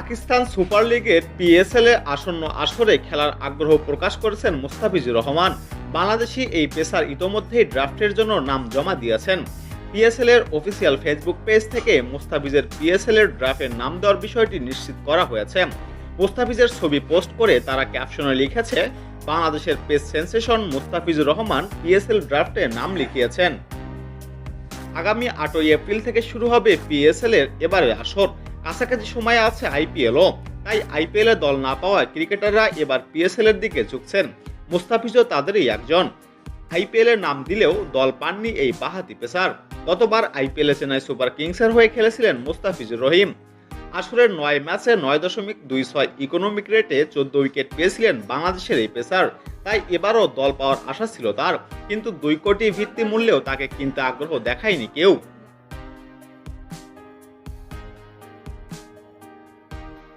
Pakistan super লিগের PSL এর আসন্ন আসরে খেলার আগ্রহ প্রকাশ করেছেন মুস্তাফিজুর রহমান। বাংলাদেশি এই পেসার ইতোমধ্যেই ড্রাফটের জন্য নাম জমা দিয়েছেন। পিএসএল এর অফিসিয়াল ফেসবুক পেজ থেকে মুস্তাফিজের পিএসএল এর ড্রাফটের নাম দেওয়ার বিষয়টি নিশ্চিত করা হয়েছে। মুস্তাফিজের ছবি পোস্ট করে তারা ক্যাপশনে লিখেছে, বাংলাদেশের pace sensation Mustafizur Rahman PSL ড্রাফটে নাম লিখিয়েছেন। আগামী 8 এপ্রিল থেকে শুরু হবে পিএসএল এর এবারের আসর। কাছাকাছি সময় আছে আইপিএলও, তাই আইপিএল এ দল না পাওয়া ক্রিকেটাররা এবার পিএসএল এর দিকে ঝুঁকছেন। মুস্তাফিজও তাদেরই একজন। আইপিএল এর নাম দিলেও দল পাননি এই বাঁহাতি পেসার। গতবার আইপিএল এ চেন্নাই সুপার কিংসের হয়ে খেলেছিলেন মুস্তাফিজুর রহিম। আসরের 9 ম্যাচে 9.26 ইকোনমিক রেটে 14 উইকেট পেয়েছিলেন বাংলাদেশের এই পেসার। তাই এবারও দল পাওয়ার আশা ছিল তার, কিন্তু 2 কোটি ভিত্তি মূল্যেও তাকে কিনতে আগ্রহ দেখায়নি কেউ।